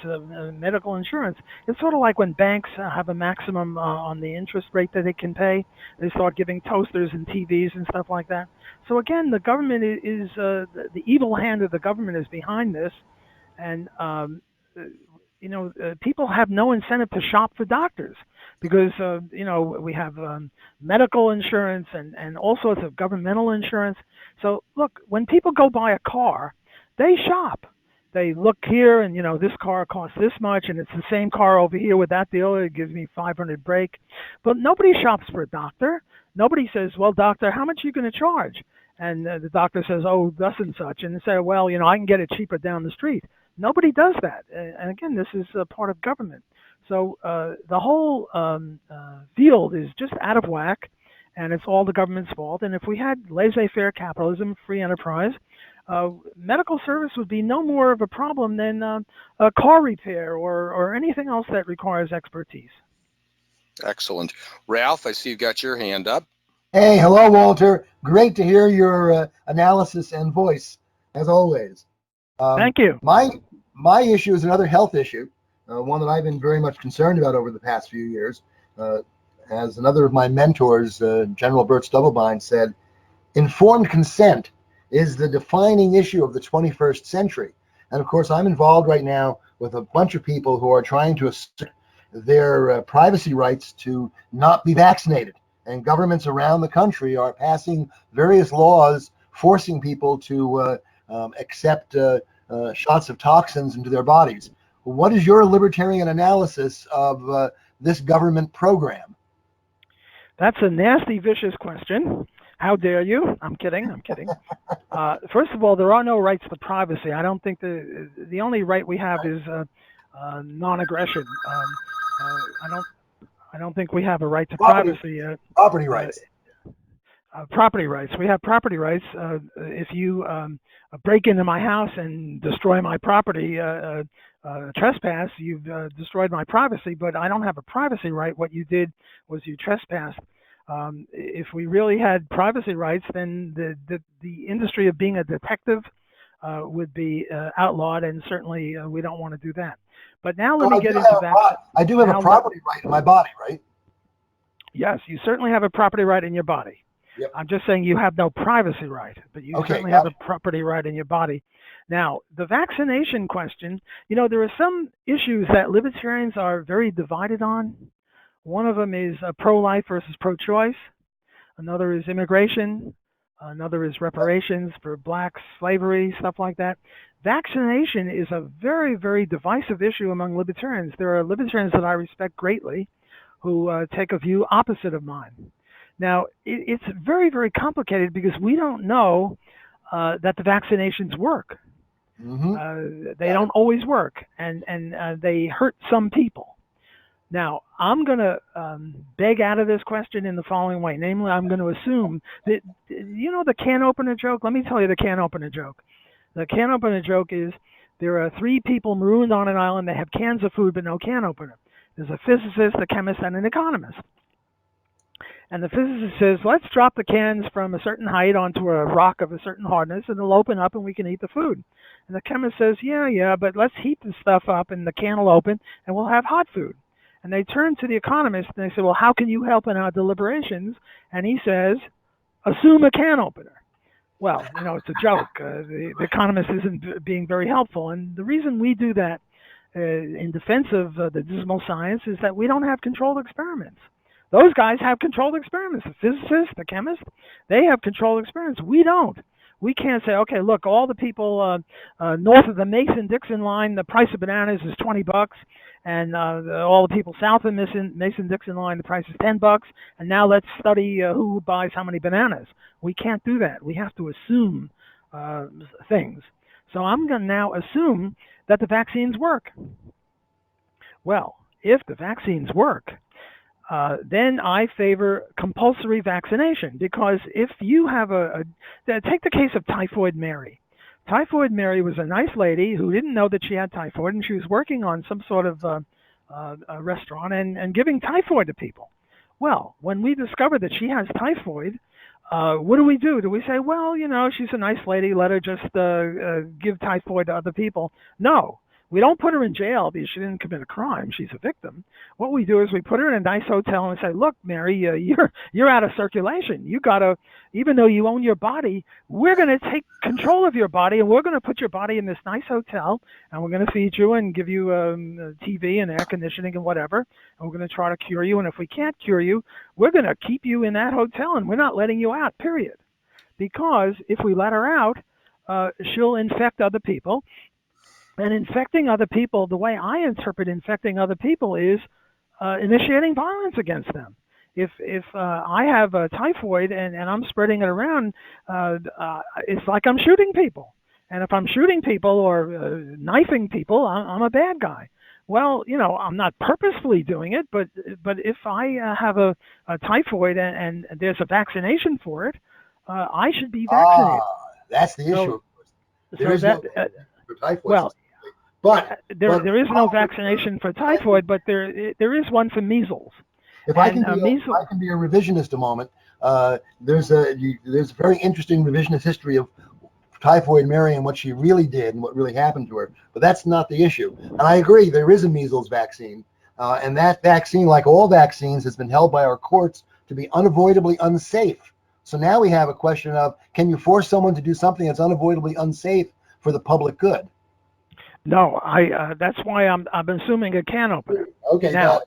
medical insurance. It's sort of like when banks have a maximum on the interest rate that they can pay. They start giving toasters and TVs and stuff like that. So again, the government is the evil hand of the government is behind this, and people have no incentive to shop for doctors because, we have medical insurance and all sorts of governmental insurance. So look, when people go buy a car, they shop. They look here and, this car costs this much and it's the same car over here with that dealer. It gives me 500 brake. But nobody shops for a doctor. Nobody says, well, doctor, how much are you going to charge? And the doctor says, oh, thus and such. And they say, well, I can get it cheaper down the street. Nobody does that. And again, this is a part of government. So the whole field is just out of whack, and it's all the government's fault. And if we had laissez-faire capitalism, free enterprise, medical service would be no more of a problem than a car repair or anything else that requires expertise. Excellent. Ralph, I see you've got your hand up. Hey, hello, Walter. Great to hear your analysis and voice, as always. Thank you. My issue is another health issue, one that I've been very much concerned about over the past few years. as another of my mentors, General Bert Stubblebine, said, informed consent is the defining issue of the 21st century. And of course, I'm involved right now with a bunch of people who are trying to assert their privacy rights to not be vaccinated. And governments around the country are passing various laws forcing people to accept shots of toxins into their bodies. What is your libertarian analysis of this government program? That's a nasty, vicious question. How dare you? I'm kidding. First of all, there are no rights to privacy. I don't think the only right we have is non-aggression. I don't think we have a right to privacy. Property rights. Property rights. We have property rights. If you break into my house and destroy my property, trespass, you've destroyed my privacy, but I don't have a privacy right. What you did was you trespassed. If we really had privacy rights, then the industry of being a detective would be outlawed, and certainly we don't want to do that. But now let me get into that. I do have a property right in my body, right? Yes, you certainly have a property right in your body. Yep. I'm just saying you have no privacy right, but you certainly have a property right in your body. Now, the vaccination question, there are some issues that libertarians are very divided on. One of them is pro-life versus pro-choice. Another is immigration. Another is reparations for blacks, slavery, stuff like that. Vaccination is a very, very divisive issue among libertarians. There are libertarians that I respect greatly who take a view opposite of mine. Now, it's very, very complicated because we don't know that the vaccinations work. Mm-hmm. They don't always work, and they hurt some people. Now, I'm going to beg out of this question in the following way. Namely, I'm going to assume that, the can opener joke? Let me tell you the can opener joke. The can opener joke is there are 3 people marooned on an island. They have cans of food but no can opener. There's a physicist, a chemist, and an economist. And the physicist says, let's drop the cans from a certain height onto a rock of a certain hardness, and it'll open up and we can eat the food. And the chemist says, yeah, but let's heat the stuff up and the can will open and we'll have hot food. And they turn to the economist and they say, well, how can you help in our deliberations? And he says, assume a can opener. Well, it's a joke. The economist isn't being very helpful. And the reason we do that in defense of the dismal science is that we don't have controlled experiments. Those guys have controlled experiments. The physicists, the chemists, they have controlled experiments. We don't. We can't say, okay, look, all the people north of the Mason-Dixon line, the price of bananas is $20, and all the people south of the Mason-Dixon line, the price is $10, and now let's study who buys how many bananas. We can't do that. We have to assume things. So I'm going to now assume that the vaccines work. Well, if the vaccines work, then I favor compulsory vaccination, because if you have take the case of Typhoid Mary. Typhoid Mary was a nice lady who didn't know that she had typhoid, and she was working on some sort of a restaurant and giving typhoid to people. Well, when we discover that she has typhoid, what do we do? Do we say, well, she's a nice lady, let her just give typhoid to other people? No. We don't put her in jail because she didn't commit a crime. She's a victim. What we do is we put her in a nice hotel and say, look, Mary, you're out of circulation. You gotta, even though you own your body, we're going to take control of your body, and we're going to put your body in this nice hotel, and we're going to feed you and give you TV and air conditioning and whatever, and we're going to try to cure you. And if we can't cure you, we're going to keep you in that hotel, and we're not letting you out, period. Because if we let her out, she'll infect other people. And infecting other people, the way I interpret infecting other people is initiating violence against them. If I have typhoid and I'm spreading it around, it's like I'm shooting people. And if I'm shooting people or knifing people, I'm a bad guy. Well, I'm not purposefully doing it, but if I have a typhoid and there's a vaccination for it, I should be vaccinated. That's the issue. Well, but there is no vaccination for typhoid, but there is one for measles. If I can be a revisionist a moment, there's a very interesting revisionist history of Typhoid Mary and what she really did and what really happened to her. But that's not the issue. And I agree, there is a measles vaccine. And that vaccine, like all vaccines, has been held by our courts to be unavoidably unsafe. So now we have a question of, can you force someone to do something that's unavoidably unsafe for the public good? No, that's why I'm assuming a can opener. Okay, Now,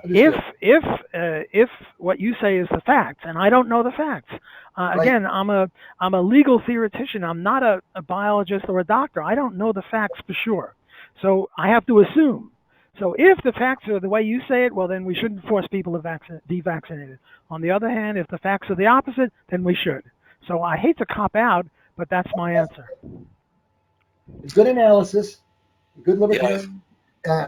understood. if what you say is the facts, and I don't know the facts. Right. Again, I'm a legal theoretician. I'm not a biologist or a doctor. I don't know the facts for sure, so I have to assume. So if the facts are the way you say it, well, then we shouldn't force people to be vaccinated. On the other hand, if the facts are the opposite, then we should. So I hate to cop out, but that's my answer. Good analysis, good Yeah, libertarian,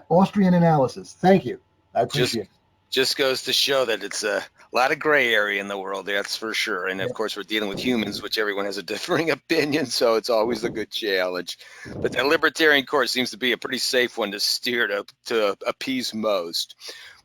Austrian analysis. Thank you. I just appreciate it. just goes to show that it's a lot of gray area in the world, that's for sure. And of course, we're dealing with humans, which everyone has a differing opinion, so it's always a good challenge. But that libertarian course seems to be a pretty safe one to steer to appease most.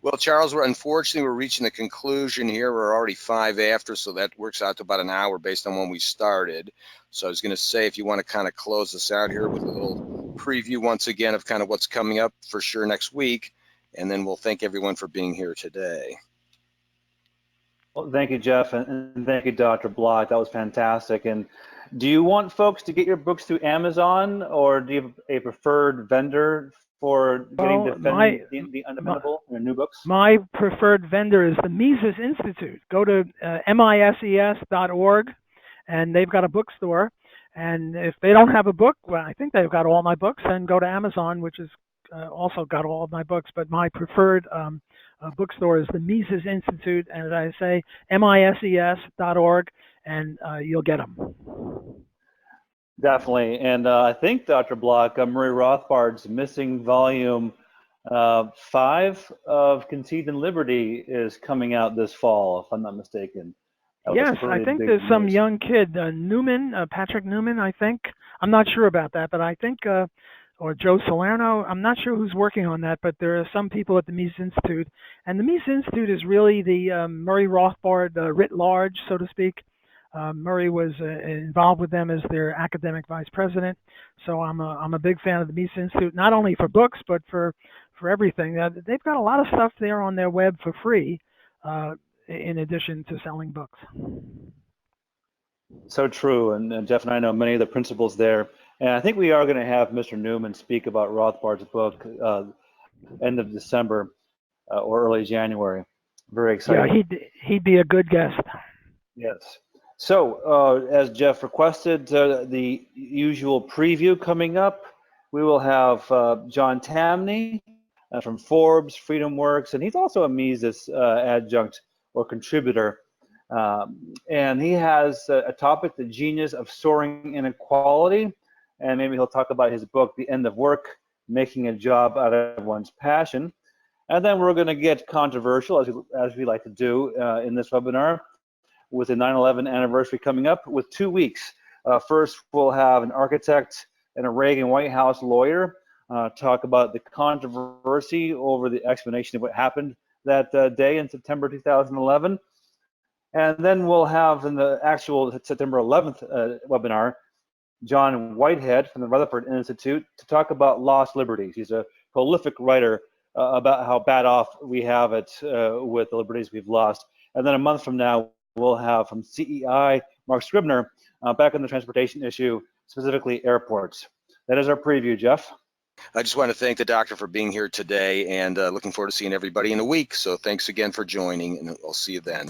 Well, Charles, unfortunately, we're reaching the conclusion here. We're already 5 after, so that works out to about an hour based on when we started. So I was going to say, if you want to kind of close us out here with a little preview once again of kind of what's coming up for sure next week, and then we'll thank everyone for being here today. Well, thank you, Jeff, and thank you, Dr. Block. That was fantastic. And do you want folks to get your books through Amazon, or do you have a preferred vendor for getting Well, the Undefendable, your new books? My preferred vendor is the Mises Institute. Go to mises.org, and they've got a bookstore. And if they don't have a book, well, I think they've got all my books, then go to Amazon, which is also got all of my books. But my preferred bookstore is the Mises Institute, and as I say, mises.org, and you'll get them. Definitely. And I think, Dr. Block, Murray Rothbard's missing volume 5 of Conceit and Liberty is coming out this fall, if I'm not mistaken. Yes, I think there's some young kid, Newman, Patrick Newman, I think. I'm not sure about that, but I think, or Joe Salerno, I'm not sure who's working on that, but there are some people at the Mises Institute. And the Mises Institute is really the Murray Rothbard writ large, so to speak. Murray was involved with them as their academic vice president. So I'm a big fan of the Mises Institute, not only for books, but for everything. They've got a lot of stuff there on their web for free, in addition to selling books. So true, and Jeff and I know many of the principles there. And I think we are going to have Mr. Newman speak about Rothbard's book end of December or early January. Very exciting. Yeah, he'd be a good guest. Yes. So as Jeff requested, the usual preview coming up, we will have John Tamney from Forbes, FreedomWorks, and he's also a Mises adjunct or contributor. And he has a topic, the genius of soaring inequality. And maybe he'll talk about his book, The End of Work, Making a Job Out of One's Passion. And then we're going to get controversial, as we like to do in this webinar, with the 9/11 anniversary coming up with 2 weeks. First, we'll have an architect and a Reagan White House lawyer talk about the controversy over the explanation of what happened that day in September 2011. And then we'll have in the actual September 11th webinar, John Whitehead from the Rutherford Institute to talk about lost liberties. He's a prolific writer about how bad off we have it with the liberties we've lost. And then a month from now, we'll have from CEI, Mark Scribner, back on the transportation issue, specifically airports. That is our preview, Jeff. I just want to thank the doctor for being here today, and looking forward to seeing everybody in a week. So thanks again for joining, and I'll see you then.